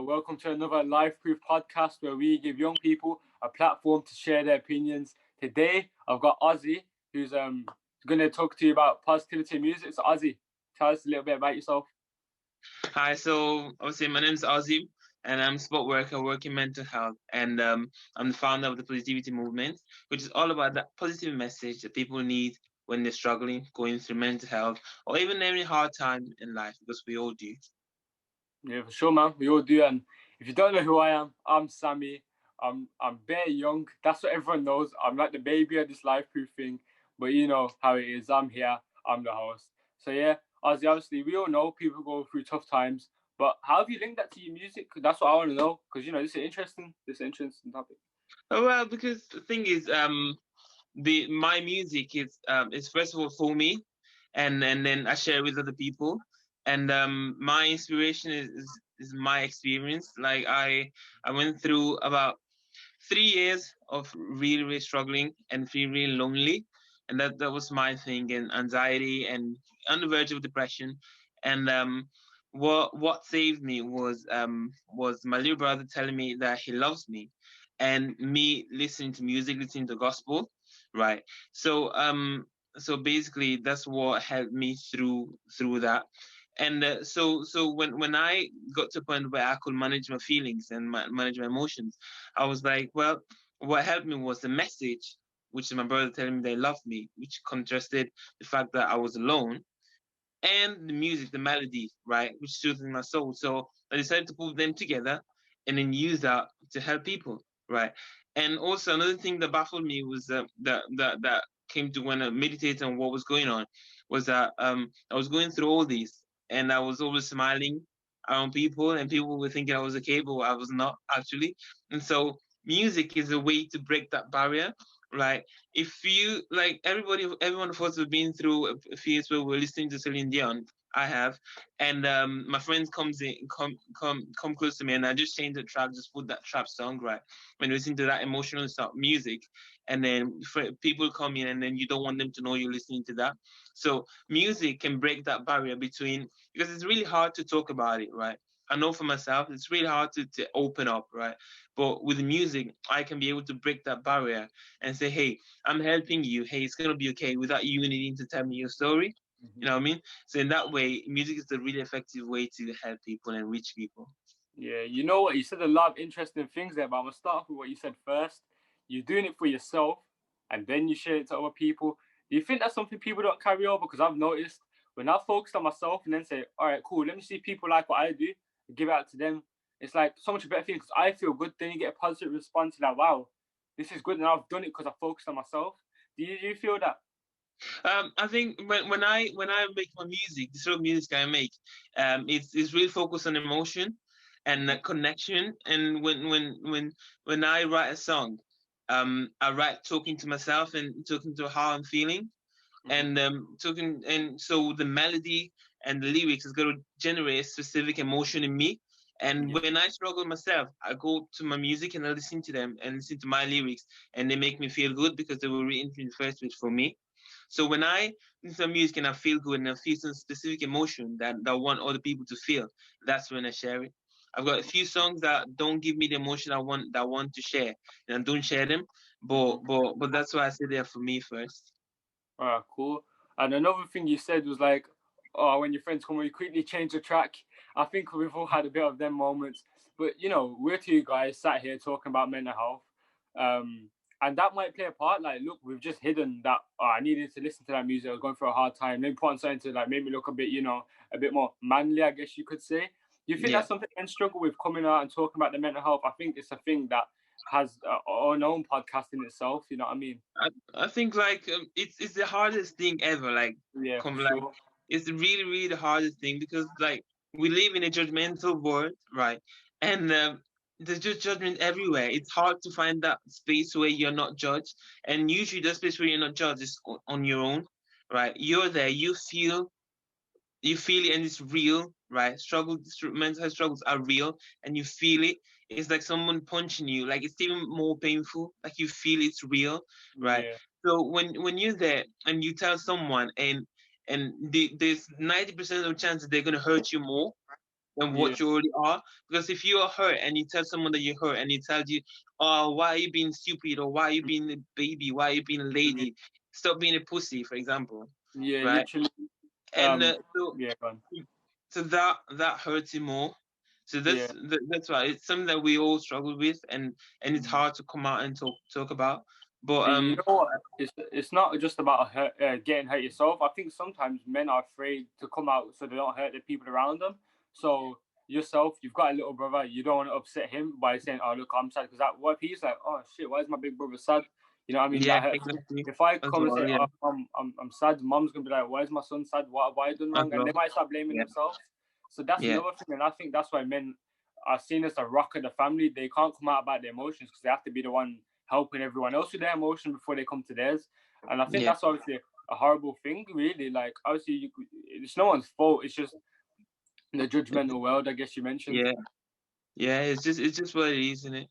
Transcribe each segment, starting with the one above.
Welcome to another Lyfeproof podcast where we give young people a platform to share their opinions. Today, I've got Ozzy, who's going to talk to you about positivity in music. So, Ozzy, tell us a little bit about yourself. Hi, so obviously my name is Ozzy, and I'm a sport worker working mental health, and I'm the founder of the Positivity Movement, which is all about that positive message that people need when they're struggling, going through mental health, or even any hard time in life, because we all do. Yeah, for sure, man. We all do. And if you don't know who I am, I'm Sammy. I'm very young. That's what everyone knows. I'm like the baby of this Lyfeproof thing. But you know how it is. I'm here. I'm the host. So yeah, Ozzy, obviously we all know people go through tough times. But how have you linked that to your music? That's what I want to know. Because you know this is interesting topic. Oh, well, because the thing is, the my music is first of all for me, and then I share with other people, and my inspiration is my experience. Like I went through about 3 years of really struggling and feeling really lonely, and that was my thing, and anxiety and on the verge of depression. And what saved me was my little brother telling me that he loves me, and me listening to music, listening to gospel, right? So basically that's what helped me through that. And so when I got to a point where I could manage my feelings and manage my emotions, I was like, well, what helped me was the message, which is my brother telling me they love me, which contrasted the fact that I was alone, and the music, the melody, right, which soothed my soul. So I decided to put them together and then use that to help people, right? And also another thing that baffled me was that came to when I meditated on what was going on was that I was going through all these, and I was always smiling around people, and people were thinking I was okay, but I was not actually. And so music is a way to break that barrier, right? If you like every one of us have been through a phase where we're listening to Celine Dion. I have, and my friends come close to me, and I just change the track, just put that trap song, right, when you listen to that emotional stuff music, and then people come in, and then you don't want them to know you're listening to that. So music can break that barrier between, because it's really hard to talk about it, right? I know for myself, it's really hard to open up, right? But with music, I can be able to break that barrier and say, hey, I'm helping you. Hey, it's going to be okay without you needing to tell me your story. You know what I mean? So in that way, music is a really effective way to help people and reach people. Yeah, you know what? You said a lot of interesting things there, but I'm gonna start off with what you said first. You're doing it for yourself, and then you share it to other people. Do you think that's something people don't carry over? Because I've noticed when I focus on myself and then say, "All right, cool, let me see people like what I do," and give it out to them. It's like so much better feeling because I feel good. Then you get a positive response. You're like, "Wow, this is good," and I've done it because I focused on myself. Do you feel that? I think when I make my music, the sort of music I make, it's really focused on emotion and connection. And when I write a song, I write talking to myself and talking to how I'm feeling, Hmm. and talking, and so the melody and the lyrics is going to generate a specific emotion in me. And Yeah. when I struggle myself, I go to my music and I listen to them and listen to my lyrics, and they make me feel good because they were written in the first place for me. So when I listen to music and I feel good and I feel some specific emotion that I want other people to feel, that's when I share it. I've got a few songs that don't give me the emotion I want to share, and I don't share them. Hmm. But that's why I say they're for me first. Cool. And another thing you said was like, oh, when your friends come, you quickly change the track. I think we've all had a bit of them moments. But you know, we're two guys sat here talking about mental health, and that might play a part. Like, look, we've just hidden that. Oh, I needed to listen to that music. I was going through a hard time. Then put on something to like make me look a bit, a bit more manly, I guess you could say. Do you think Yeah. that's something men struggle with coming out and talking about the mental health? I think it's a thing that has an own podcast in itself. You know what I mean? I think like it's the hardest thing ever. Like Yeah, for come like sure. it's really the hardest thing, because like we live in a judgmental world, right? And there's just judgment everywhere. It's hard to find that space where you're not judged, and usually the space where you're not judged is on your own, right? You're there, you feel it, and it's real, right? Mental health struggles are real, and you feel it. It's like someone punching you, like it's even more painful, like you feel it's real, right? Yeah. So when you're there and you tell someone, and there's 90% of the chance that they're going to hurt you more, than Yeah. what you already are. Because if you are hurt and you tell someone that you're hurt and he tells you, oh, why are you being stupid, or why are you being a baby, why are you being a Yeah. lady, stop being a pussy, for example, Yeah. right? Literally. And so Yeah. Go on. that hurts him more. So Yeah. that's why it's something that we all struggle with, and it's hard to come out and talk about. But And you know what? It's not just about getting hurt yourself. I think sometimes men are afraid to come out so they don't hurt the people around them. So yourself, you've got a little brother. You don't want to upset him by saying, "Oh, look, I'm sad," because that what if he's like, "Oh shit, why is my big brother sad?" You know what I mean? yeah, That hurts. exactly. If I As come and well, say, yeah, "Oh, I'm sad," mom's gonna be like, "Why is my son sad? What have I done as wrong?" And well, they might start blaming yeah, themselves. So that's yeah, another thing, and I think that's why men are seen as the rock of the family. They can't come out about their emotions because they have to be the one helping everyone else with their emotion before they come to theirs. And I think yeah, that's obviously a horrible thing, really. Like, obviously, it's no one's fault. It's just the judgmental world, I guess you mentioned. yeah. Yeah, it's just what it is, isn't it?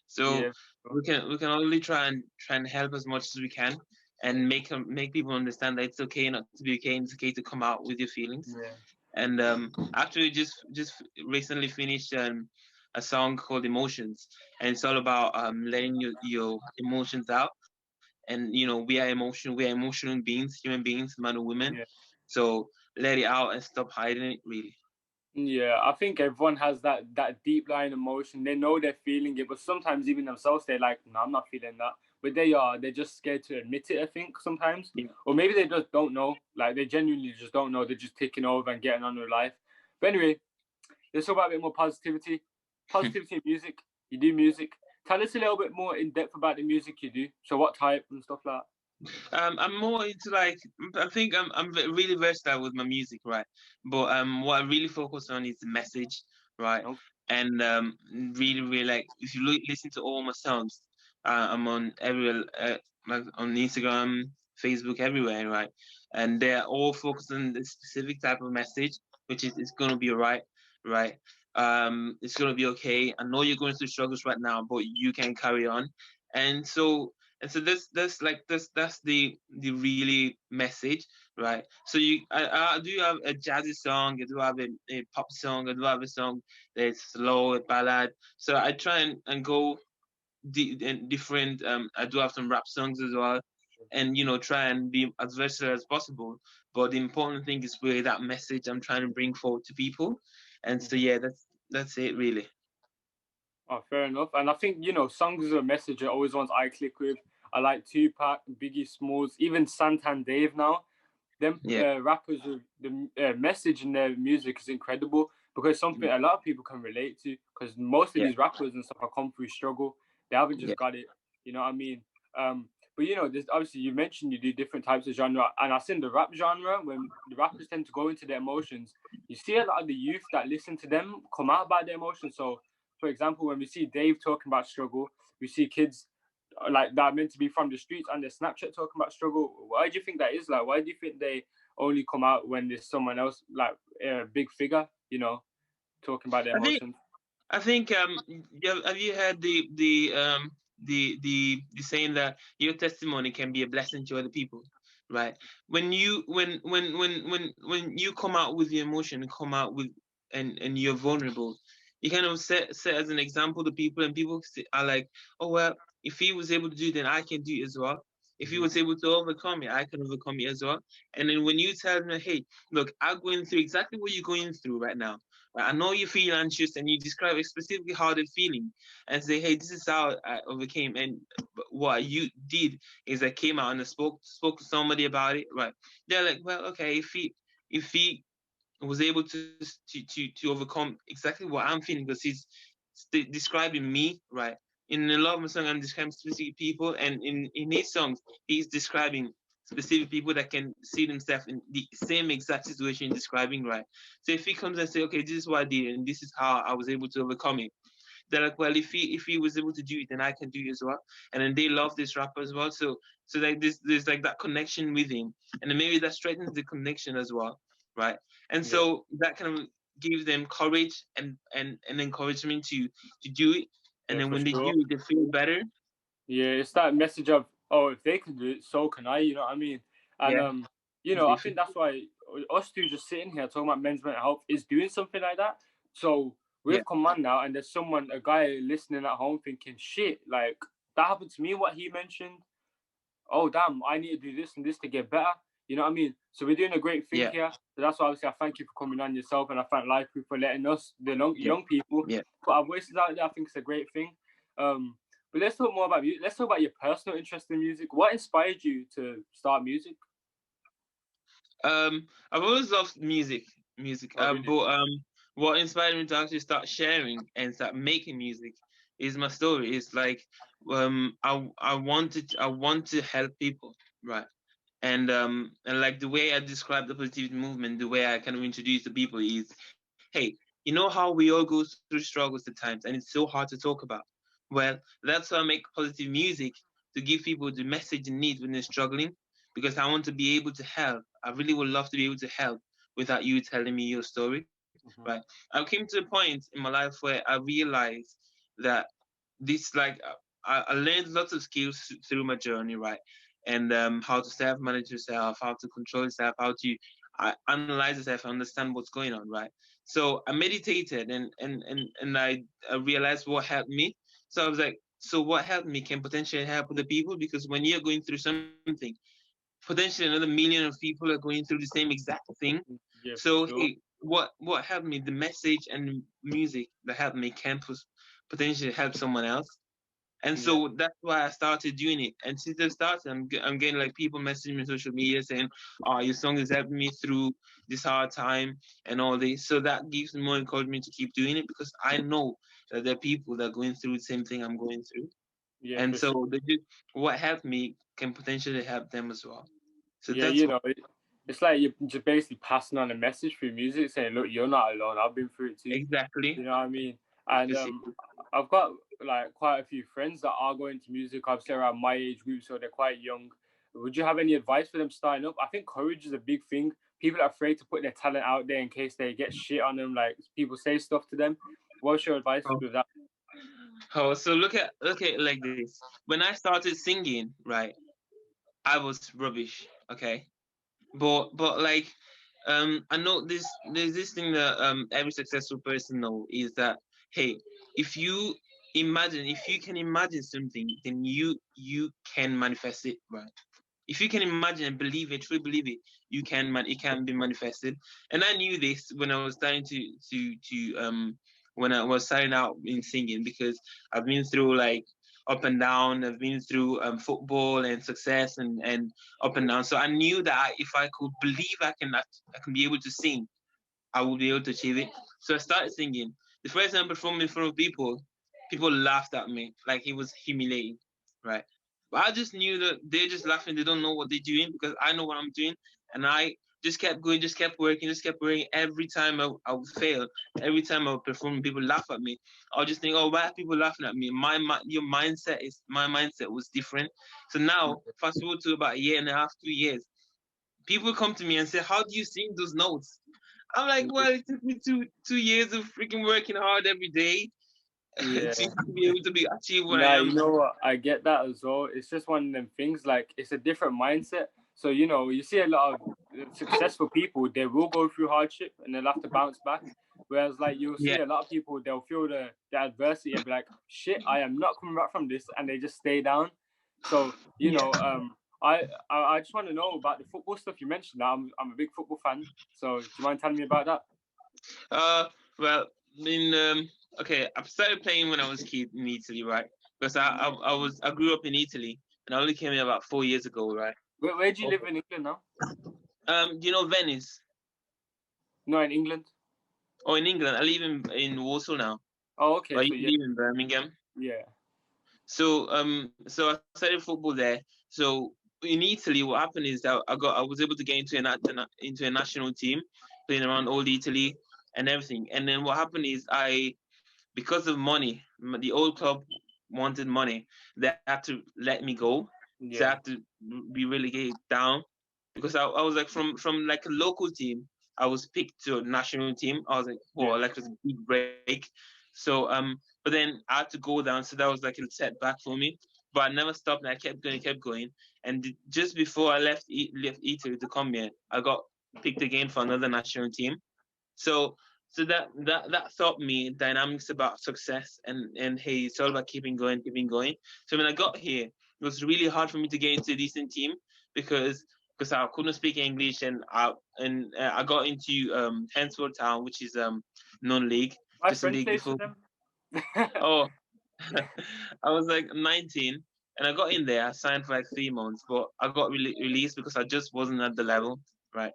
So Yeah, we can only try and help as much as we can, and make people understand that it's okay not to be okay, and it's okay to come out with your feelings. yeah, And actually, just recently finished a song called Emotions, and it's all about letting your emotions out. And we are emotional beings, human beings, man or women. yeah. So let it out and stop hiding it. Really. Yeah, I think everyone has that deep lying emotion. They know they're feeling it, but sometimes even themselves they're like, "No, I'm not feeling that." But they're just scared to admit it. I think sometimes, Yeah. or maybe they just don't know. Like they genuinely just don't know. They're just taking over and getting on with life. But anyway, let's talk about a bit more positivity. Positivity in music. You do music. Tell us a little bit more in depth about the music you do. So what type and stuff like I'm more into like I think really versatile with my music, right? But what I really focus on is the message, right? that. Okay. And really, really like if you listen to all my songs, I'm on everywhere, like on Instagram, Facebook, everywhere, right? And they're all focused on the specific type of message, which is it's gonna be alright, right? It's gonna be okay. I know you're going through struggles right now, but you can carry on. And so that's the really message, right? So I do have a jazzy song, I do have a pop song, I do have a song that's slow, a ballad. So I try and go different. I do have some rap songs as well, and try and be as versatile as possible. But the important thing is really that message I'm trying to bring forward to people. And so Mhm. yeah, that's it really. Oh, fair enough. And I think, songs as a message are always ones I click with. I like Tupac, Biggie Smalls, even Santan Dave now. Them Yeah, rappers with the message in their music is incredible because something yeah, a lot of people can relate to. Because most of yeah, these rappers and stuff have come through struggle. They haven't yeah, just got it. You know what I mean? But there's obviously you mentioned you do different types of genre, and I think the rap genre when the rappers tend to go into their emotions, you see a lot of the youth that listen to them come out about their emotions. So, for example, when we see Dave talking about struggle, we see kids like that are meant to be from the streets and their Snapchat talking about struggle. Why do you think that is? Like, why do you think they only come out when there's someone else, like a big figure, talking about their I think emotions? I think have you heard the saying that your testimony can be a blessing to other people, right? When you come out with your emotion, come out with and you're vulnerable, you kind of set as an example to people, and people are like, oh well, if he was able to do it, then I can do it as well. If he Mhm. was able to overcome it, I can overcome it as well. And then when you tell them, hey, look, I'm going through exactly what you're going through right now. Right? I know you feel anxious, and you describe specifically how they're feeling, and say, "Hey, this is how I overcame." And what you did is I came out and I spoke to somebody about it. Right? They're like, "Well, okay, if he was able to overcome exactly what I'm feeling, because he's describing me, right? In a lot of my songs, I'm describing specific people, and in his songs, he's describing specific people that can see themselves in the same exact situation you're describing, right? So if he comes and say, okay, this is what I did, and this is how I was able to overcome it, they're like, well, if he was able to do it, then I can do it as well. And then they love this rapper as well. So like there's like that connection with him, and then maybe that strengthens the connection as well, right? And Yeah, so that kind of gives them courage and encouragement to do it. And yeah, then for when they do sure. it, they feel better. Yeah, it's that message of, oh, if they can do it, so can I. You know what I mean? And Yeah, I think that's why us two just sitting here talking about men's mental health is doing something like that So Yeah. we've come on now, and there's a guy listening at home thinking, shit, like that happened to me. What he mentioned, oh damn, I need to do this and this to get better. You know what I mean? So we're doing a great thing Yeah. here. So that's why obviously I thank you for coming on yourself, and I thank Lyfeproof for letting us, the Yeah. young people, Yeah. put our voices out there. I think it's a great thing. But let's talk more about you. Let's talk about your personal interest in music. What inspired you to start music? I've always loved music. Oh, really? But what inspired me to actually start sharing and start making music is my story. It's like I want to help people, right? And like the way I describe the positivity movement, the way I kind of introduce the people is, hey, you know how we all go through struggles at times, and it's so hard to talk about. Well, that's why I make positive music, to give people the message they need when they're struggling, because I want to be able to help. I really would love to be able to help without you telling me your story, right? Mm-hmm. I came to a point in my life where I realized that this, like, I learned lots of skills through my journey, right? And how to self manage yourself, how to control yourself, how to analyze yourself, understand what's going on, right? So I meditated, and I realized what helped me. So I was like, so what helped me can potentially help other people, because when you're going through something, potentially another million of people are going through the same exact thing. Yeah, for So sure. hey, what helped me, the message and music that helped me can potentially help someone else. And Yeah, so that's why I started doing it. And since I started, I'm getting like people messaging me on social media saying, "Oh, your song is helping me through this hard time and all this." So that gives me more encouragement to keep doing it, because I know that there are people that are going through the same thing I'm going through. yeah, And for sure. so what helped me can potentially help them as well. So Yeah, that's you what. know, it's like you're just basically passing on a message through music, saying, "Look, you're not alone. I've been through it too." Exactly. You know what I mean? And Precisely. I've got like quite a few friends that are going to music. Obviously, around my age group, so they're quite young. Would you have any advice for them starting up? I think courage is a big thing. People are afraid to put their talent out there in case they get shit on them, like people say stuff to them. What's your advice Oh, with that? so look at it like this. When I started singing, right, I was rubbish. Okay, but like, I know there's this thing that every successful person know is that, hey, if you if you can imagine something, then you can manifest it, right? If you can imagine and believe it, truly believe it, it can be manifested. And I knew this when I was starting to when I was starting out in singing, because I've been through like up and down. I've been through football and success and up and down. So I knew that if I could believe I can be able to sing, I will be able to achieve it. So I started singing. The first time I performed in front of people, people laughed at me like it was humiliating, right? But I just knew that they're just laughing. They don't know what they're doing, because I know what I'm doing, and I just kept going, just kept working, just kept working. Every time I would fail, every time I would perform, people laugh at me. I'll just think, oh, why are people laughing at me? Your mindset is my mindset was different. So now, fast forward to about a year and a half, 2 years, people come to me and say, how do you sing those notes? I'm like, well, it took me two years of freaking working hard every day Yeah. to be able to be achieve what I Nah, am. you know what? I get that as well. It's just one of them things. Like it's a different mindset. So you know, you see a lot of successful people. They will go through hardship and they'll have to bounce back. Whereas, like you'll Yeah, see a lot of people, they'll feel the adversity and be like, "Shit, I am not coming back from this," and they just stay down. So you yeah. know, I just want to know about the football stuff you mentioned. I'm a big football fan. So do you mind telling me about that? Uh, well, in okay, I started playing when I was a kid in Italy, right? Because I grew up in Italy, and I only came here about 4 years ago, right? Where do you live Okay. in England now? You know Venice, No, in England. or in England? I live in Warsaw now, Oh, but okay. I So used to yeah, live in Birmingham. yeah, So I started football there. So in Italy, what happened is that I was able to get into a national team, playing around old Italy and everything. And then what happened is because of money, the old club wanted money. They had to let me go. So I yeah. had to be relegated down, because I was like from like a local team. I was picked to a national team. I was like, Yeah. well, like it was a big break. So but then I had to go down. So that was like a setback for me. But I never stopped, and I kept going. And just before I left Italy to come here, I got picked again for another national team. So So that taught me dynamics about success, and hey, it's all about keeping going, keeping going. So when I got here, it was really hard for me to get into a decent team because I couldn't speak English, and I got into Hensford Town, which is non-league, My just a friend league plays for before. them. Oh, I was like 19, and I got in there. I signed for like 3 months, but I got released because I just wasn't at the level, right?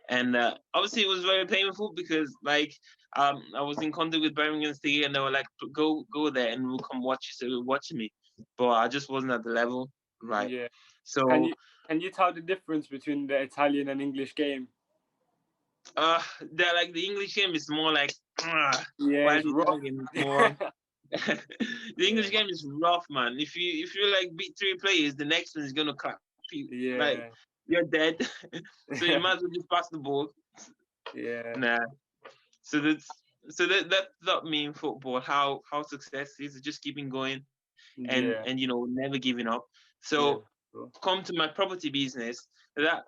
And obviously, it was very painful because like I was in contact with Birmingham City, and they were like, go there, and we'll come watch you. So they were watching me, but I just wasn't at the level, right? Yeah. Can So you can you tell the difference between the Italian and English game? that like the English game is more like Yeah, while it's the rough. Italian game is more. The English Yeah. game is rough, man. If you like beat 3 players, the next one is gonna clap you. Like Yeah. you're dead. So you might as well just pass the ball. Yeah. Nah. So that taught me in football how success is just keeping going, and Yeah. never giving up. Yeah. So Cool. come to my property business, that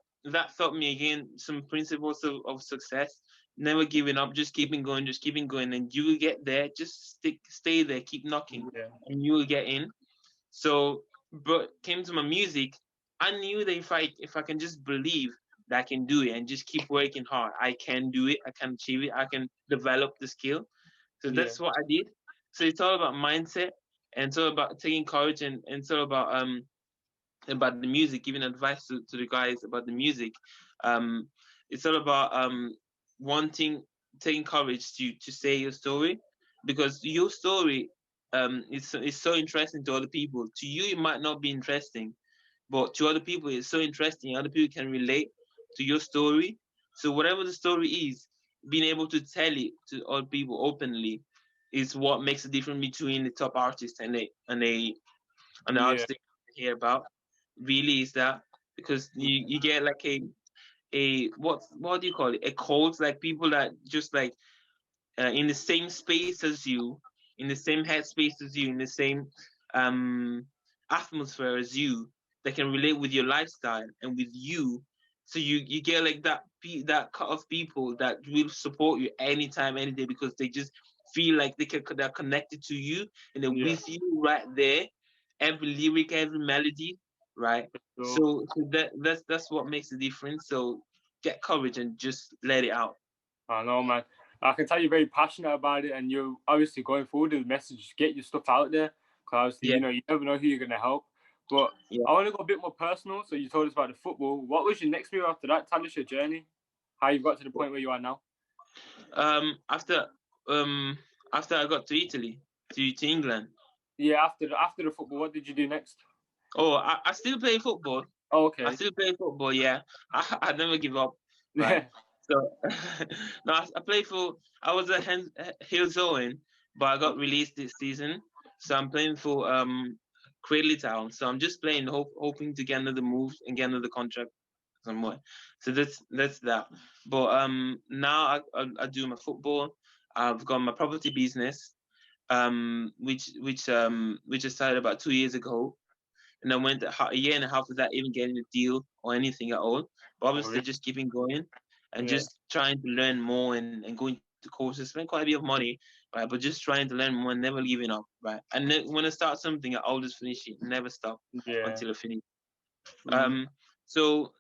taught me again some principles of success. Never giving up, just keeping going, and you will get there. Just stay there, keep knocking, Yeah. and you will get in. So, but came to my music, I knew that if I can just believe that I can do it and just keep working hard, I can do it. I can achieve it. I can develop the skill. So Yeah. that's what I did. So it's all about mindset, and it's all about taking courage, and it's all about the music, giving advice to the guys about the music. Um, it's all about wanting, taking courage to say your story, because your story is so interesting to other people. To you, it might not be interesting, but to other people, it's so interesting. Other people can relate to your story. So whatever the story is, being able to tell it to other people openly is what makes the difference between the top artist and the Yeah. artist they hear about. Really is that, because you get like a what do you call it, a cult, like people that just like in the same space as you, in the same headspace as you, in the same um, atmosphere as you, that can relate with your lifestyle and with you. So you get like that cut of people that will support you anytime, any day, because they just feel like they're connected to you, and they're Yeah. with you right there, every lyric, every melody, right? So So that's what makes the difference. So get courage and just let it out. I know, man. I can tell you're very passionate about it, and you're obviously going forward with the message. Get your stuff out there, because obviously, Yeah, you never know who you're gonna help. But yeah. I want to go a bit more personal. So you told us about the football. What was your next move after that? Tell us your journey, how you got to the point where you are now. Um, after um after I got to Italy, to England. Yeah, after the football, what did you do next? Oh, I still play football. Oh, I okay. still play football. Yeah, I never give up. Right. Yeah. So no, I play for. I was a Hills Owen, but I got released this season. So I'm playing for Cradley Town. So I'm just playing, hoping to get another move and get another contract somewhere. So that's that. But now I do my football. I've got my property business, which I started about 2 years ago, and I went a year and a half without even getting a deal or anything at all. But Oh, obviously, really? just keeping going and Yeah. just trying to learn more, and going to courses, spend quite a bit of money, right? But just trying to learn more, and never giving up, right? And then when I start something, I'll just finish it, never stop Yeah. until I finish. Mm. Um, so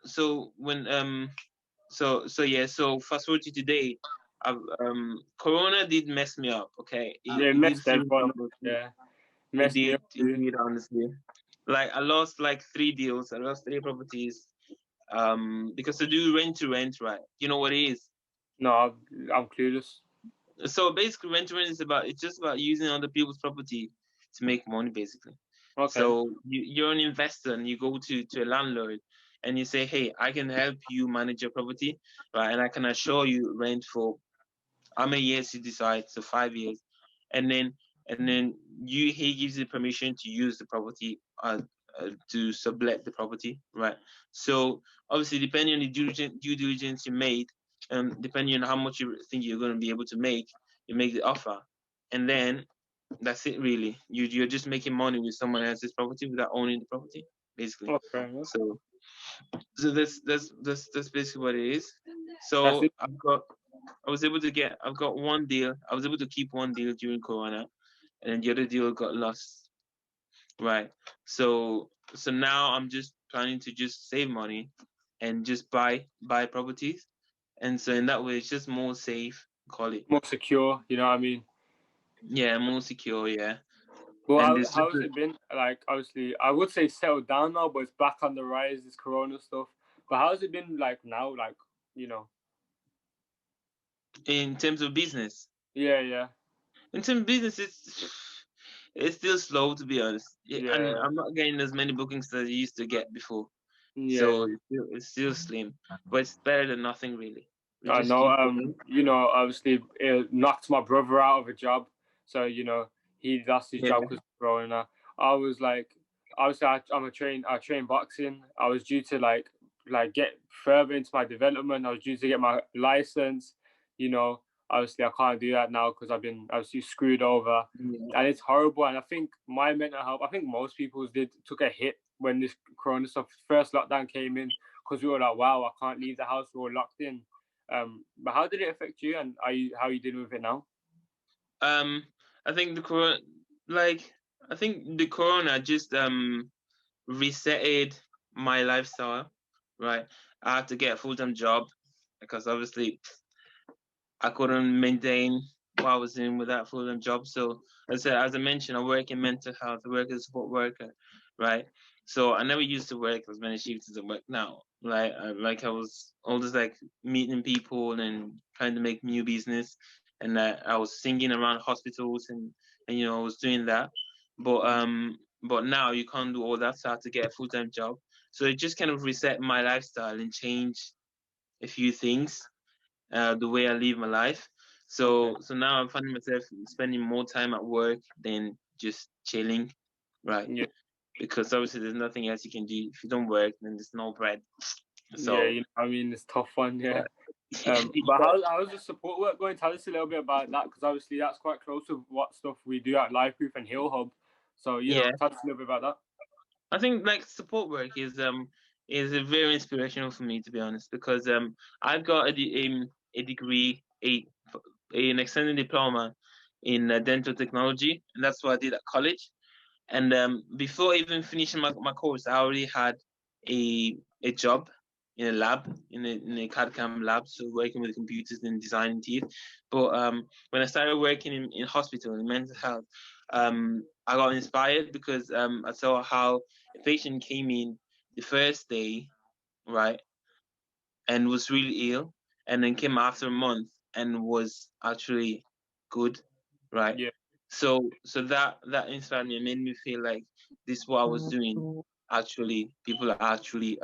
when so yeah, so fast forward to today. Corona did mess me up. Okay, Yeah, it it did messed throw me everyone off up. my feet. Yeah, It messed me did. up It too. did, honestly. Like I lost like 3 deals. I lost 3 properties. Because I do rent to rent, right? You know what it is. No, I'm clueless. So basically, rent to rent is it's just about using other people's property to make money, basically. Okay. So you're an investor, and you go to a landlord, and you say, hey, I can help you manage your property, right? And I can assure you rent for how many years you decide, so 5 years, and then he gives you permission to use the property, to sublet the property, right? So obviously, depending on the due diligence you made, depending on how much you think you're going to be able to make, you make the offer, and then that's it. Really, you're just making money with someone else's property without owning the property, basically. Okay. So that's basically what it is. That's So it. I've got I've got one deal. I was able to keep one deal during Corona, and then the other deal got lost. Right. So now I'm just planning to just save money and just buy properties. And so in that way, it's just more safe, call it. More secure, you know what I mean? Yeah, more secure, yeah. Well, And it's just how's it been? Like, obviously, I would say settled down now, but it's back on the rise, this Corona stuff. But how's it been like now? Like, you know? in terms of business. Yeah, yeah, In terms of business, it's still slow to be honest. And yeah, I'm not getting as many bookings as I used to get before. yeah. So it's still slim, but it's better than nothing really. We I just know. keep going. You know, obviously, it knocked my brother out of a job, so you know he lost his job Yeah, because of Corona. I was like, obviously, I train boxing. I was due to like get further into my development. I was due to get my license. You know, obviously, I can't do that now because I've been obviously screwed over, yeah. and it's horrible. And I think my mental health. I think most people's did took a hit when this Corona stuff first lockdown came in because we were like, wow, I can't leave the house. We were locked in. But how did it affect you, and how are you dealing with it now? Um, I think the corona, like I think the corona just resetted my lifestyle. Right, I had to get a full time job because obviously I couldn't maintain what I was doing with that full time job. So as I mentioned, I work in mental health. I work as a support worker, right? So I never used to work as many shifts as I work now. Like I was always like meeting people and trying to make new business, and I was singing around hospitals and I was doing that. But now you can't do all that, so I had to get a full time job. So it just kind of reset my lifestyle and change a few things, the way I live my life. Okay. So now I'm finding myself spending more time at work than just chilling, right? Yeah. Because obviously there's nothing else you can do. If you don't work, then there's no bread. Yeah. So You know, I mean, it's a tough one. Yeah. yeah, But how's the support work going? Tell us a little bit about that, because obviously that's quite close to what stuff we do at Lyfeproof and Hill Hub. So you know, yeah. tell us a little bit about I think like support work is a very inspirational for me to be honest because I've got a degree an extended diploma in dental technology, and that's what I did at college. And before even finishing my course, I already had a job in a lab, in a CAD/CAM lab, so working with computers and designing teeth. But when I started working in hospital in mental health, I got inspired because I saw how a patient came in the first day, right, and was really ill, and then came after a month and was actually good, right? that. Yeah. So that inspired me and made me feel like this what I was doing actually people are actually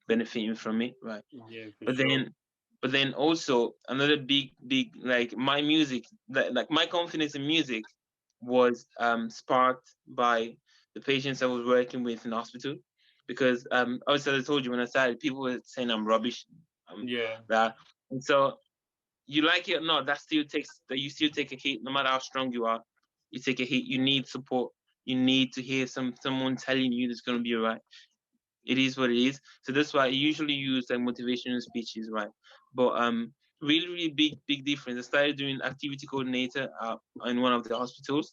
benefiting from it, right? Yeah, for But sure. then also another big like my music, like my confidence in music was sparked by the patients I was working with in hospital, because obviously as I told you when I started, people were saying I'm rubbish, Yeah. that, and so you like it or not, that you still take a hit no matter how strong you are. You take a hit. You need support. You need to hear someone telling you it's gonna be alright. It is what it is. So that's why I usually use like motivational speeches, right? But really big difference. I started doing activity coordinator in one of the hospitals,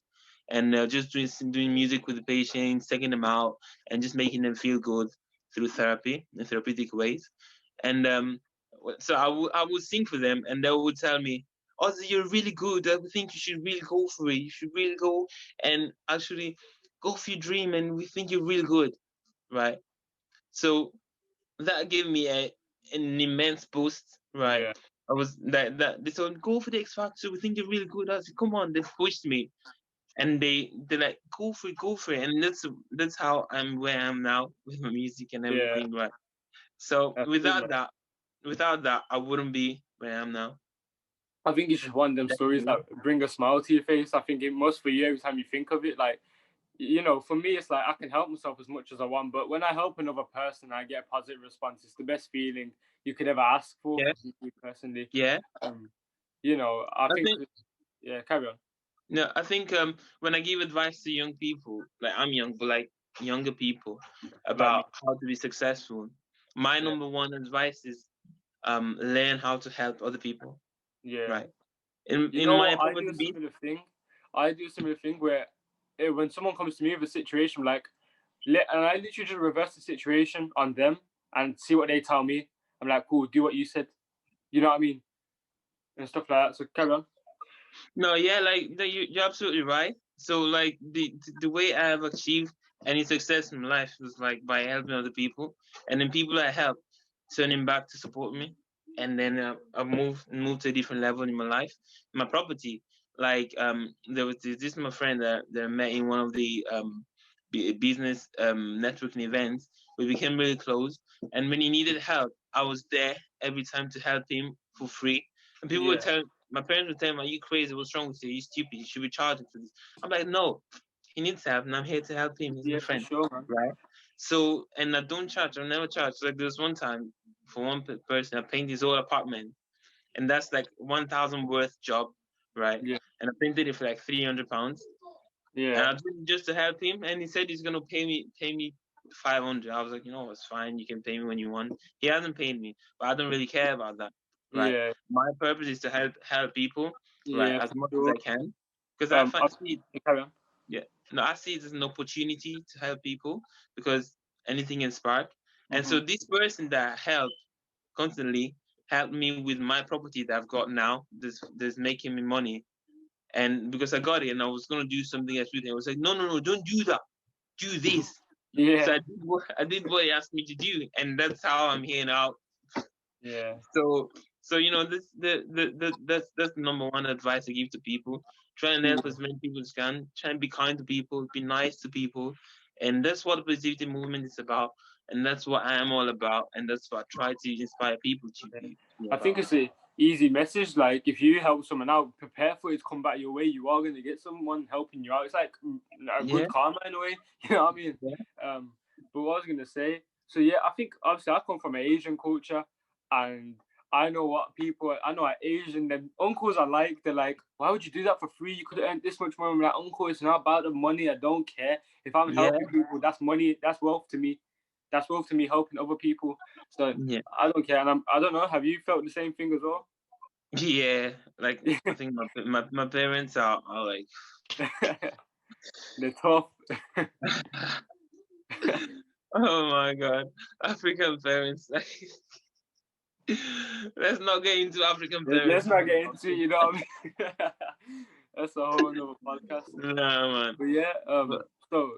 and just doing music with the patients, taking them out, and just making them feel good through therapy in therapeutic ways. And so I would sing for them, and they would tell me, "Ozzy, you're really good. I think you should really go for it. You should really go and actually go for your dream, and we think you're really good, right?" So that gave me an immense boost, right? Yeah. I was that they told me, go for the X Factor. We think you're really good. I said, come on. They pushed me, and they like go for it, and that's how I'm where I am now with my music and Yeah. everything, right? So That's good, man. without that, I wouldn't be where I am now. I think it's just one of them stories Definitely. that bring a smile to your face. I think it must for you every time you think of it. Like, you know, for me, it's like I can help myself as much as I want, but when I help another person, I get a positive response. It's the best feeling you could ever ask for Yeah, me personally. yeah. Um, you know, I I think, think yeah, carry on. no, I think when I give advice to young people, like I'm young, but like younger people Like me, about how to be successful, my yeah, number one advice is learn how to help other people. Yeah. right? You In know my what? I do property a beat, similar thing. I do a similar thing where when someone comes to me with a situation, like, and I literally just reverse the situation on them and see what they tell me. I'm like, cool, do what you said. You know what I mean? And stuff like that. So carry on. no, yeah, like you're absolutely right. So like the way I have achieved any success in life was like by helping other people, and then people I help turning back to support me, and then I moved to a different level in my life, my property. Like there was this my friend that I met in one of the business networking events. We became really close, and when he needed help, I was there every time to help him for free. And people would Yeah. tell my parents would tell me, "Are you crazy? What's wrong with you? You're stupid. You should be charging for this." I'm like, "No, he needs help, and I'm here to help him. He's my Yeah, for friend, sure, man. right?" So, and I don't charge. I never charge. Like there was one time for one person, I painted his whole apartment, and that's like 1,000 worth job, right? Yeah. And I painted it for like £300, and Yeah. I did it just to help him. And he said he's gonna pay me 500. I was like, it's fine. You can pay me when you want. He hasn't paid me, but I don't really care about that, right? Yeah. My purpose is to help people, right, Yeah, as for much as sure. I can, because I I, see, carry on. yeah, no, I see it as an opportunity to help people because anything can spark. And Mm-hmm. so this person that I help constantly helped me with my property that I've got now. This making me money, and because I got it and I was gonna do something else with it, I was like, no, no, no, don't do that. Do this. So Yeah. I did what he asked me to do, and that's how I'm here now. Yeah. So this that's the number one advice I give to people. Try and help Yeah. as many people as can. Try and be kind to people, be nice to people, and that's what the positivity movement is about. And that's what I am all about, and that's what I try to inspire people to be I think about. it's a easy message. Like if you help someone out, prepare for it to come back your way. You are going to get someone helping you out. It's like a Yeah, good karma in a way. You know what I mean? yeah, Um, but what I was going to say, so yeah, I think obviously I come from an Asian culture, and I know what people. I know what Asian them uncles are like. They're like, why would you do that for free? You could have earned this much more. I'm like, uncle, it's not about the money. I don't care. If I'm yeah, helping people, that's money. That's wealth to me. That's wealth to me helping other people. So yeah. I don't care, and I don't know. Have you felt the same thing as well? Yeah, like I think my parents are like, They're tough. oh my God, African parents. Let's not get into African Let's parents. not get into it, you know what I mean? That's a whole another podcast. Nah, man. But yeah, But so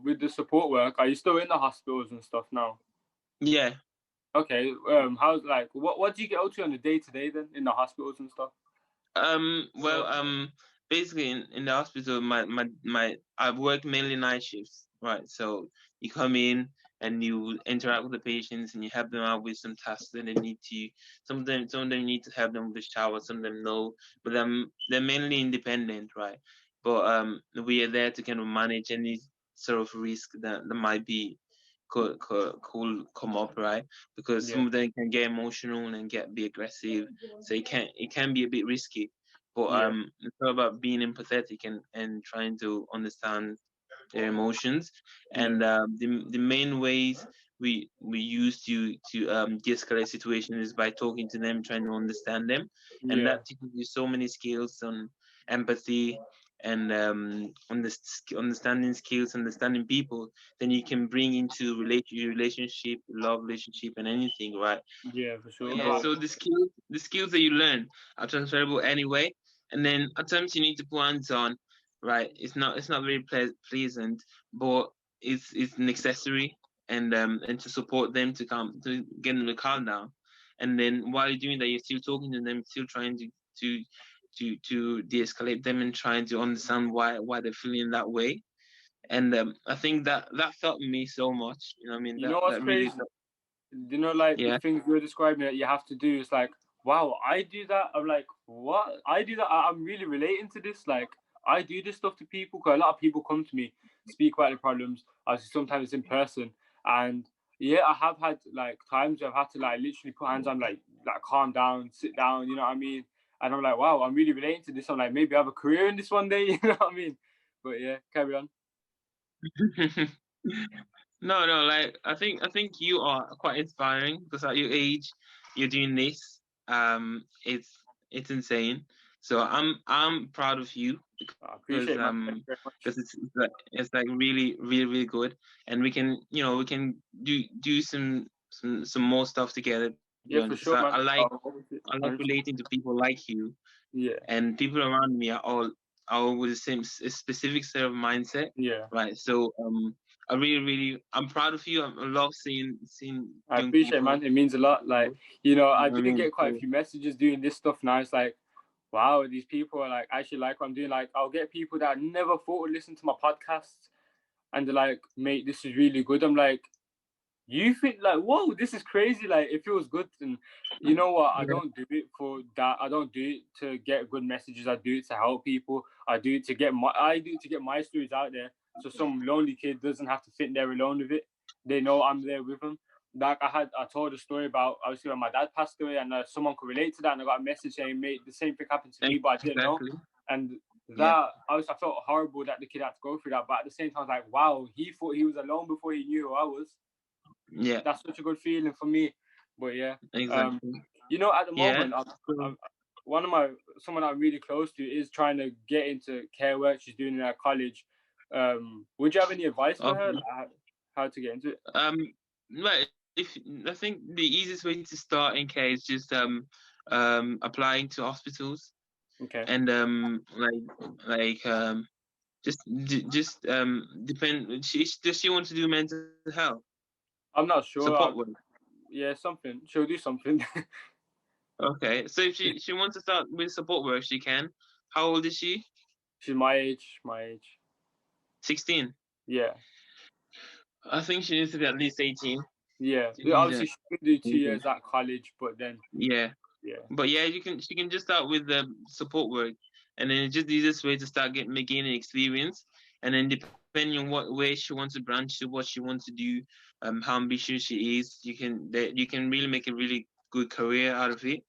with the support work, are you still in the hospitals and stuff now? yeah, Okay, how's like what do you get up to on the day to day then in the hospitals and stuff? well, basically in the hospital, my I work mainly night shifts, right? So you come in and you interact with the patients and you help them out with some tasks that they need to. Some of them need to help them with the shower. Some of them no, but they're mainly independent, right? But we are there to kind of manage any sort of risk that might be could come up, right? Because Yeah, some of them can get emotional and be aggressive, so it can be a bit risky. But yeah, it's all about being empathetic and trying to understand their emotions. yeah, And the main ways we use to de-escalate situations is by talking to them, trying to understand them, and yeah, that teaches you so many skills on empathy and understanding skills, understanding people. Then you can bring into relationship, love relationship, and anything, right? yeah, for sure. Yeah, so the skills that you learn are transferable anyway, and then at times you need to put hands on, right? It's not very pleasant, but it's necessary, and to support them to get them to calm down, and then while you're doing that, you're still talking to them, still trying to to de-escalate them and trying to understand why they're feeling that way, and I think that felt me so much, you know what I mean? You That know what's that really crazy? felt, You know, like the yeah, things you're describing that you have to do. It's like, wow, I do that. I'm like, what? I do that. I'm really relating to this. Like, I do this stuff to people because a lot of people come to me, speak about their problems. Obviously, sometimes it's in person, and yeah, I have had like times where I've had to like literally put hands on, like calm down, sit down. You know what I mean? And I'm like, wow, I'm really relating to this. I'm like, maybe I have a career in this one day. You know what I mean? But yeah, carry on. No, no, like I think you are quite inspiring because at your age you're doing this. It's It's insane. So I'm proud of you I because appreciate it, man. Thank you very much. it's like really really really good, and we can we can do some more stuff together. Beyond Yeah, because for sure, man. I like relating to 100%. people like you, Yeah, and people around me are all with the same specific set of mindset, yeah. right? So I really really I'm proud of you. I love seeing I young appreciate it, people. man. It means a lot. Like, you know, I I did mean, get quite a few messages doing this stuff now. It's like, wow, these people are like actually like what I'm doing. Like, I'll get people that I never thought would listen to my podcasts, and they're like, mate, this is really good. I'm like, you think like, whoa, this is crazy. Like, it feels good. And you know what? I yeah, don't do it for that. I don't do it to get good messages. I do it to help people. I do it to get my stories out there. So some lonely kid doesn't have to sit there alone with it. They know I'm there with them. Like I told a story about obviously when my dad passed away, and someone could relate to that, and I got a message saying, "Mate, the same thing happened to me, but I didn't know." exactly. And Yeah, that I felt horrible that the kid had to go through that, but at the same time, I was like, wow, he thought he was alone before he knew who I was. yeah, That's such a good feeling for me. But yeah, um, exactly. you know, at the Yeah. moment, So, I'm one of my someone I'm really close to is trying to get into care work. She's doing it at college. Would you have any advice for her, okay. like, how to get into it? Um, right. If I think the easiest way to start in care is just applying to hospitals Okay, and just depend. Does she want to do mental health I'm not sure. support work? Yeah, something. She'll do something. Okay. So if she wants to start with support work, she can. How old is she? She's my age. My age. 16. Yeah, I think she needs to be at least 18. yeah. She Yeah, needs obviously, to she could do 2 years 18. at college, but then Yeah. yeah, But yeah, she can just start with the support work, and then it's just the easiest way to start gaining experience, and then depending on what way she wants to branch to, what she wants to do, how ambitious she is, you can really make a really good career out of it.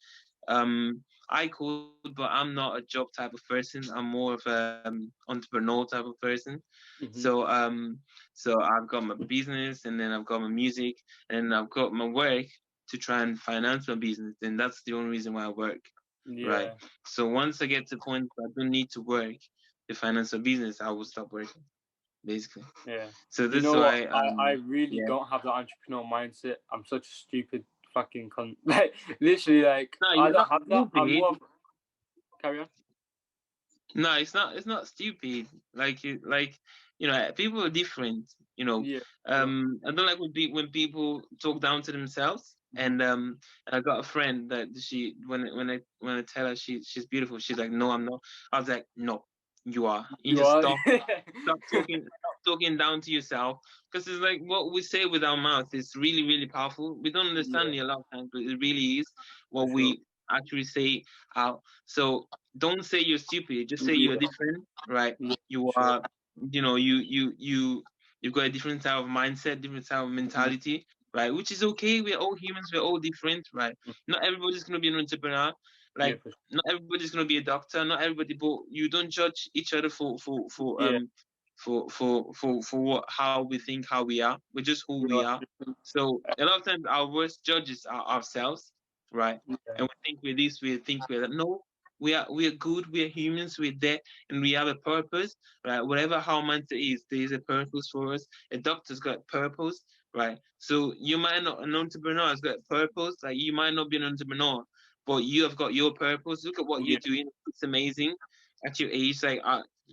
I could, but I'm not a job type of person. I'm more of a entrepreneur type of person. So hmm, so I've got my business, and then I've got my music, and I've got my work to try and finance my business. And that's the only reason why I work, right? yeah, So once I get to the point where I don't need to work to finance a business, I will stop working, basically. yeah. So You that's know what? why, I really yeah. don't have the entrepreneur mindset. I'm such a stupid fucking cunt. Like literally, like No, I you're don't not have that. I'm stupid. more of carry on. No, it's not. It's not stupid. People are different. Yeah, sure. I don't like when people talk down to themselves. Hmm. And I got a friend that she when I tell her she's beautiful, she's like, no, I'm not. I was like, no, you are. You You just are. stop talking down to yourself, because it's like what we say with our mouth is really really powerful. We don't understand Yeah, it a lot of times, but it really is for what sure. we actually say out. So don't say you're stupid. Just say you're Yeah, different, right? yeah, You for sure. are, you've got a different type of mindset, different type of Mm, mentality, right? Which is okay. We're all humans. We're all different, right? mm. Not everybody's gonna be an entrepreneur. Yeah, Like for sure. not everybody's gonna be a doctor. Not everybody, but you don't judge each other Yeah, for what how we think, how we are. We're just who you're we right. are. So a lot of times our worst judges are ourselves, right? Yeah, And we think we're this, we think we're that. No, we are good, we are humans, we're there, and we have a purpose, right? Whatever how mindset is, there is a purpose for us. A doctor's got purpose, right? So you might not an entrepreneur has got purpose, like you might not be an entrepreneur, but you have got your purpose. Look at what you're yeah, doing. It's amazing at your age.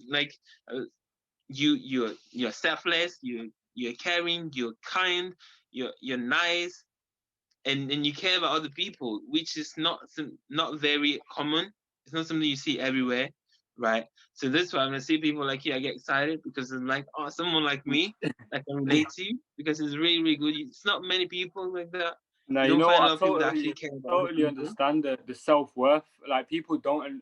Like uh, you're selfless, you're caring, you're kind, you're nice, and you care about other people, which is not very common. It's not something you see everywhere, right? So this why when I see people like you, I get excited because I'm like, oh, someone like me that can relate to you, because it's really really good. It's not many people like that. now You you don't know find a what? lot of people that actually care I about other totally people. understand the self worth. Like people don't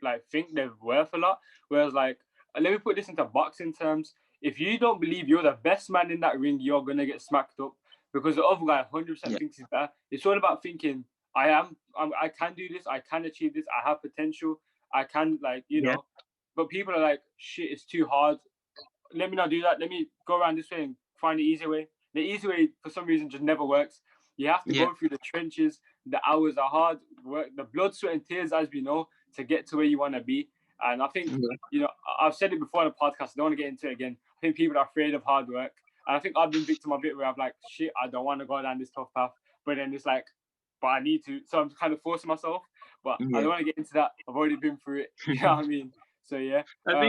like think they're worth a lot. Whereas like let me put this into boxing terms. If you don't believe you're the best man in that ring, you're gonna get smacked up because the other guy 100% Yeah, thinks he's better. It's all about thinking. I can do this. I can achieve this. I have potential. I can like you yeah, know. But people are like, shit, it's too hard. Let me not do that. Let me go around this way and find the easy way. The easy way, for some reason, just never works. You have to yeah, go through the trenches, the hours are hard work, the blood, sweat, and tears, as we know, to get to where you want to be. And I think, you know, I've said it before in the podcast, I don't want to get into it again. I think people are afraid of hard work. And I think I've been victim of it where I'm like, shit, I don't want to go down this tough path. But then it's like, but I need to. So I'm kind of forcing myself. But I don't want to get into that. I've already been through it. You know what I mean? So yeah. I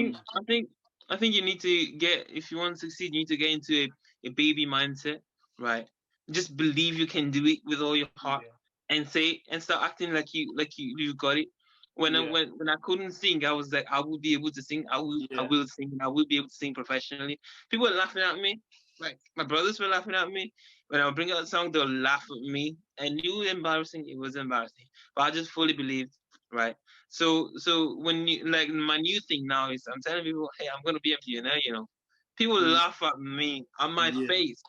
think you need to get, if you want to succeed, you need to get into a baby mindset, right? Just believe you can do it with all your heart, and start acting like you got it. When I couldn't sing, I was like, I will be able to sing. I will sing. I will be able to sing professionally. People were laughing at me. Like my brothers were laughing at me. When I would bring out a song, they'll laugh at me. I knew embarrassing. It was embarrassing, but I just fully believed, right? So when you, like, my new thing now is I'm telling people, hey, I'm gonna be a millionaire. You know, people laugh at me on my face.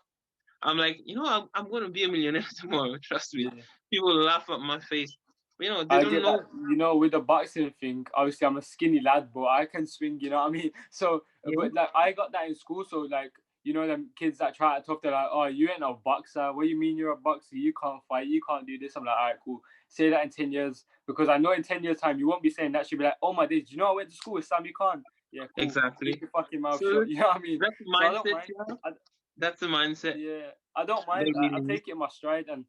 I'm like, you know, I'm gonna be a millionaire tomorrow. Trust me. People laugh at my face. You know, they don't know. That, you know, with the boxing thing, obviously I'm a skinny lad, but I can swing, you know what I mean? So, but like I got that in school, so like, you know, them kids that try to tough, they're like, oh, you ain't a boxer. What do you mean you're a boxer? You can't fight, you can't do this. I'm like, all right, cool. Say that in 10 years, because I know in 10 years' time, you won't be saying that. She'll be like, oh my days, you know I went to school with Sammy Khan? Yeah, cool. Exactly. Keep your fucking mouth shut. You know what I mean? That's the mindset. So I don't mind. That's the mindset. Yeah, I don't mind. I take it in my stride, and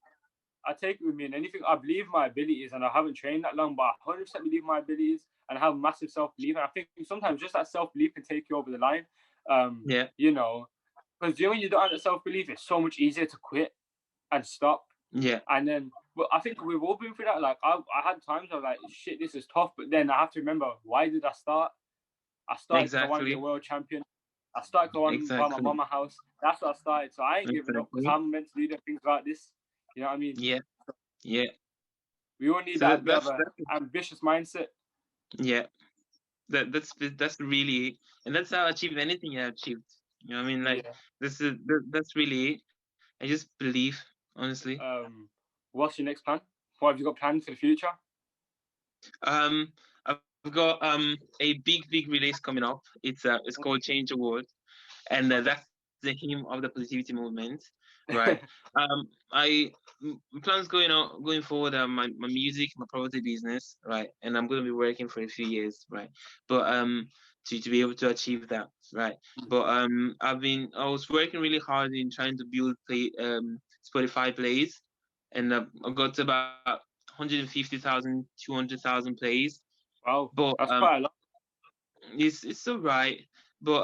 I take it with me in anything. I believe my abilities, and I haven't trained that long, but I 100% believe my abilities, and I have massive self-belief. And I think sometimes just that self-belief can take you over the line. You know, because when you don't have that self-belief, it's so much easier to quit and stop. Yeah. And then, but I think we've all been through that. Like, I had times of like, shit, this is tough. But then I have to remember, why did I start? I started because I wanted to be a world champion. I started because I wanted to buy my mama house. That's what I started. So I ain't giving up because I'm meant to do things like this. You know what I mean? Yeah. Yeah. We all need that bit of an ambitious mindset. Yeah. That's really, and that's how I achieve anything I achieved. You know what I mean? Like, that's really it. I just believe, honestly. What's your next plan? What have you got planned for the future? I've got a big release coming up. It's called Change the World, and that's the hymn of the positivity movement, right? I plans going forward. My music, my property business, right, and I'm going to be working for a few years, right? But to be able to achieve that, right? But I was working really hard in trying to build Spotify plays, and I got to about 150,000, 200,000 plays. Wow, but that's quite a lot. It's all right, but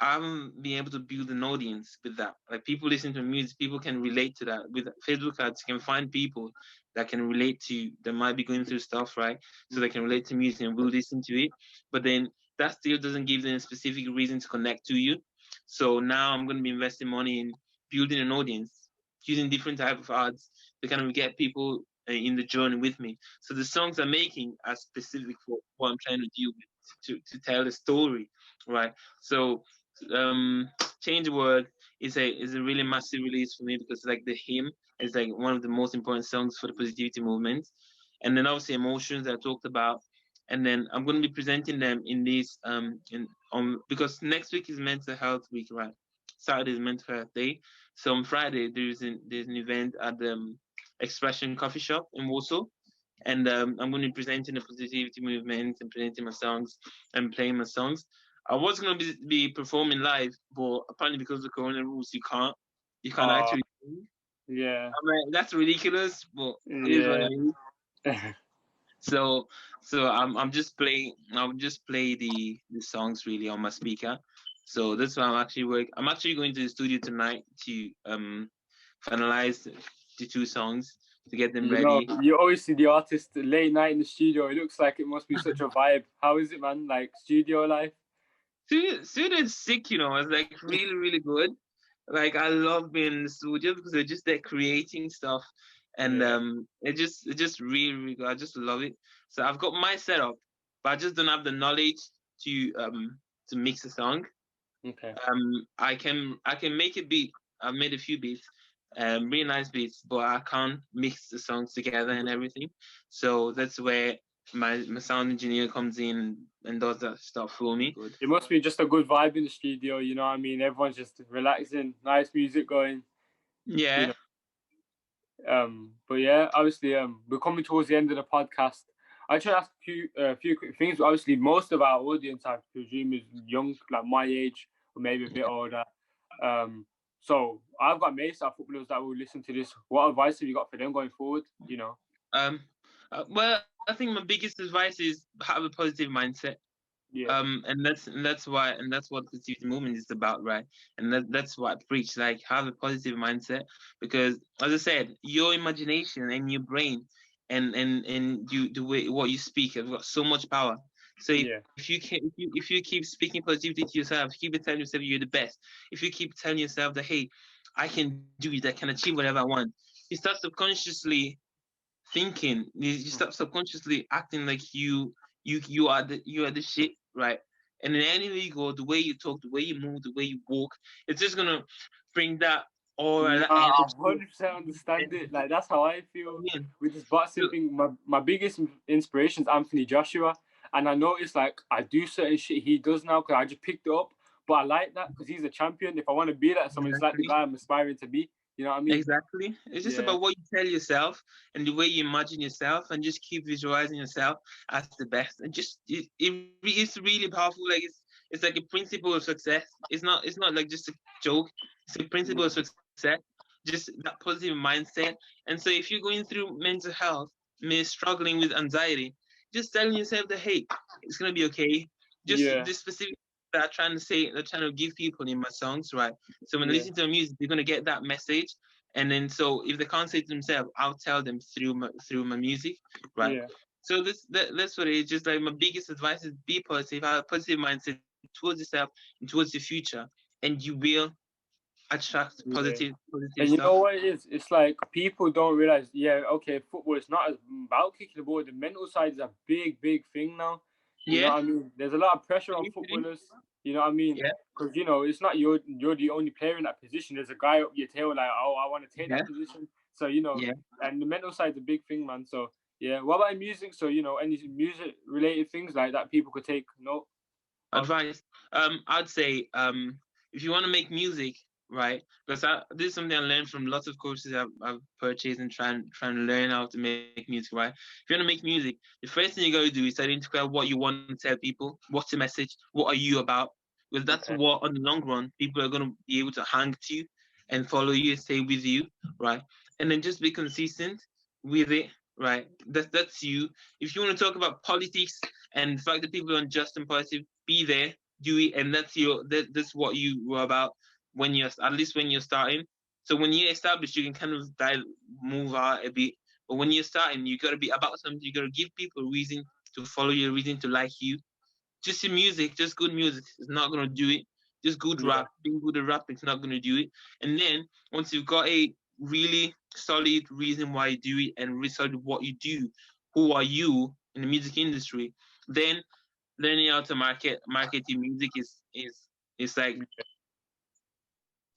I haven't been able to build an audience with that. Like, people listen to music, people can relate to that. With Facebook ads, you can find people that can relate to, that might be going through stuff, right? So they can relate to music and will listen to it. But then that still doesn't give them a specific reason to connect to you. So now I'm going to be investing money in building an audience, using different type of ads to kind of get people in the journey with me. So the songs I'm making are specific for what I'm trying to deal with, to tell a story, right? So Change the World is a really massive release for me, because like the hymn is like one of the most important songs for the positivity movement. And then obviously Emotions that I talked about. And then I'm going to be presenting them in this because next week is Mental Health Week, right? Saturday is Mental Health Day. So on Friday there's an event at the Expression Coffee Shop in Warsaw. And I'm going to be presenting the positivity movement and presenting my songs and playing my songs. I was going to be performing live, but apparently because of the corona rules, you can't actually. Yeah. I mean, that's ridiculous, but it is what it is. So I'll just play the songs really on my speaker. So that's why I'm actually going to the studio tonight to finalize the 2 songs, to get them ready. You always see the artist late night in the studio. It looks like it must be such a vibe. How is it, man? Like, studio life? Studio is sick, you know. It's like really, really good. Like, I love being in the studio because they're just there creating stuff, and it just really, really good. I just love it. So I've got my setup, but I just don't have the knowledge to mix a song. Okay. I can make a beat. I've made a few beats, really nice beats, but I can't mix the songs together and everything. So that's where my sound engineer comes in and does that stuff for me. It must be just a good vibe in the studio, you know what I mean? Everyone's just relaxing, nice music going. Yeah. You know. But yeah, obviously, we're coming towards the end of the podcast. I try to ask a few quick things. Obviously, most of our audience, I presume, is young, like my age, or maybe a bit older. Um, so I've got mates, our footballers that will listen to this. What advice have you got for them going forward? You know? Um, well, I think my biggest advice is have a positive mindset. Yeah, And that's what the positivity movement is about, right? And that's what I preach. Like, have a positive mindset, because, as I said, your imagination and your brain and you the way what you speak have got so much power. So yeah, if you keep speaking positivity to yourself, keep telling yourself you're the best. If you keep telling yourself that, hey, I can do it, I can achieve whatever I want, you start subconsciously thinking, you start subconsciously acting like you are the shit, right? And then anywhere you go, the way you talk, the way you move, the way you walk, it's just gonna bring that aura, no, that I energy. 100% understand it. Like that's how I feel Yeah. with this boxing So, thing. My biggest inspiration is Anthony Joshua, and I noticed like I do certain shit he does now because I just picked it up. But I like that because he's a champion. If I want to be like someone, it's like the exactly. guy I'm aspiring to be. You know what I mean? Exactly. It's just Yeah, about what you tell yourself and the way you imagine yourself, and just keep visualizing yourself as the best. And just it's really powerful. Like, it's like a principle of success. It's not like just a joke. It's a principle of success. Just that positive mindset. And so if you're going through mental health, maybe struggling with anxiety, just telling yourself that, hey, it's gonna be okay. Just yeah, this specific that I'm trying to say, that I'm trying to give people in my songs, right? So when they yeah, listen to the music, they're gonna get that message. And then, so if they can't say it to themselves, I'll tell them through my music, right? yeah, So that's what it is. Just like, my biggest advice is be positive, have a positive mindset towards yourself and towards the future, and you will attract yeah. positive And you stuff. know what it is? It's like people don't realize, yeah, okay, football is not as about kicking the ball. The mental side is a big, big thing now. You know Yeah, what I mean? There's a lot of pressure on literally. footballers. You know what I mean? Yeah, Because it's not you're the only player in that position. There's a guy up your tail like, oh, I want to take yeah, that position. So yeah. and the mental side's a big thing, man. So yeah, what about music? So any music related things like that people could take note of. Advice. I'd say, if you want to make music, right? Because this is something I learned from lots of courses I've purchased, and trying to learn how to make music, right? If you want to make music, the first thing you got to do is identify what you want to tell people. What's the message? What are you about? Because that's Okay. what, on the long run, people are going to be able to hang to you and follow you and stay with you, right? And then just be consistent with it, right? That's you. If you want to talk about politics and the fact that people are unjust and positive, be there, do it, and that's what you were about when you're, at least when you're starting. So when you're established, you can kind of move out a bit. But when you're starting, you gotta be about something. You gotta give people a reason to follow you, a reason to like you. Just your music, just good music is not gonna do it. Just good Yeah. rap, being good at rap is not gonna do it. And then once you've got a really solid reason why you do it, and really solid what you do, who are you in the music industry, then learning how to market your music is like,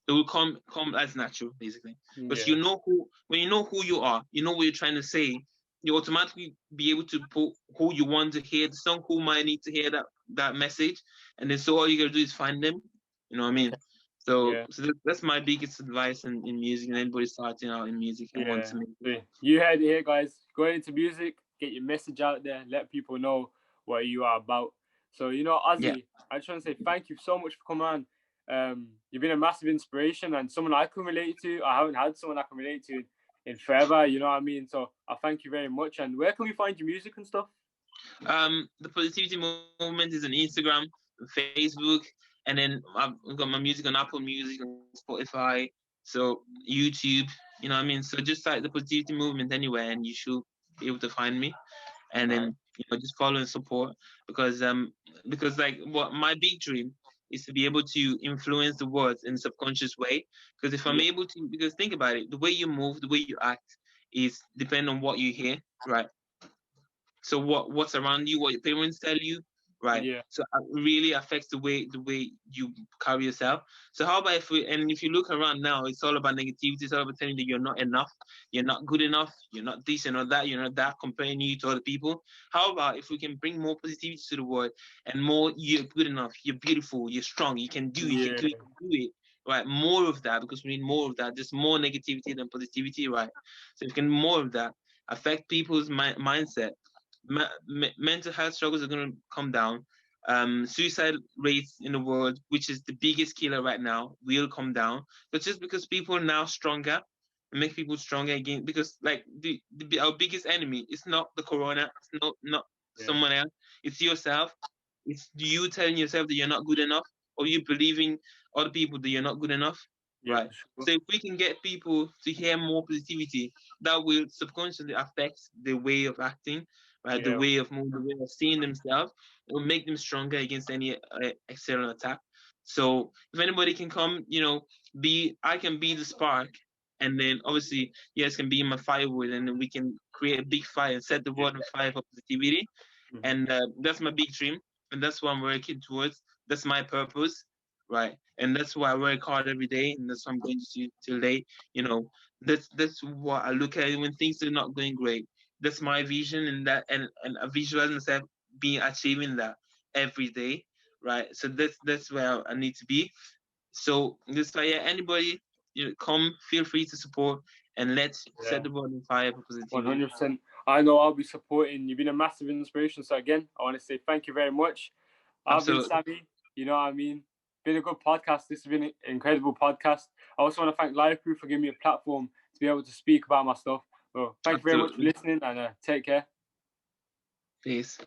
it will come as natural, basically. Because Yeah. you know who when you know who you are, you know what you're trying to say, you automatically be able to put who you want to hear the song, who might need to hear that message, and then, so all you gotta do is find them. You know what I mean? Okay. So Yeah. that's my biggest advice in music, and anybody starting out in music and wants Yeah, to make it. so you heard it here, guys. Go into music, get your message out there, let people know what you are about. So, Yeah. Ozzy, I just want to say thank you so much for coming on. You've been a massive inspiration and someone I can relate to. I haven't had someone I can relate to in forever. You know what I mean? So I thank you very much. And where can we find your music and stuff? The positivity movement is on Instagram, Facebook, and then I've got my music on Apple Music, on Spotify, so YouTube. You know what I mean? So just like the positivity movement anywhere, and you should be able to find me. And Nice. then, just follow and support, because like, what my big dream is to be able to influence the world in a subconscious way. Because if I'm Yeah, able to, because think about it, the way you move, the way you act is depend on what you hear, right? So what's around you, what your parents tell you, right? yeah, So it really affects the way you carry yourself. So how about if you look around now, it's all about negativity. It's all about telling you that you're not enough, you're not good enough, you're not this, you're not that, you're not that, comparing you to other people. How about if we can bring more positivity to the world, and more, you're good enough, you're beautiful, you're strong, you can do it, you can yeah. do it, you can do it. right? More of that, because we need more of that. There's more negativity than positivity, right? So if we can more of that, affect people's mindset. Mental health struggles are going to come down. Suicide rates in the world, which is the biggest killer right now, will come down. But just because people are now stronger, make people stronger again. Because like our biggest enemy is not the corona, it's not Yeah. someone else, it's yourself. It's you telling yourself that you're not good enough, or you believing other people that you're not good enough, Yeah, right? for sure. So if we can get people to hear more positivity, that will subconsciously affect the way of acting, right? The Yeah. way of moving, the way of seeing themselves. It will make them stronger against any external attack. So if anybody can come, I can be the spark, and then obviously you guys can be my firewood, and then we can create a big fire and set the Yeah. world on fire for positivity. Mhm. And that's my big dream, and that's what I'm working towards. That's my purpose, right? And that's why I work hard every day, and that's what I'm going to do till late. That's what I look at when things are not going great. That's my vision, and I visualize myself being achieving that every day, right? So that's where I need to be. So that's why, yeah, anybody, come, feel free to support, and let's set Yeah. the world on fire for positivity. 100%. I know I'll be supporting. You've been a massive inspiration. So again, I want to say thank you very much. I've been Absolutely. Sammy. You know what I mean? Been a good podcast. This has been an incredible podcast. I also want to thank Lyfeproof for giving me a platform to be able to speak about my stuff. Well, thank you very much for Absolutely. listening, and take care. Peace.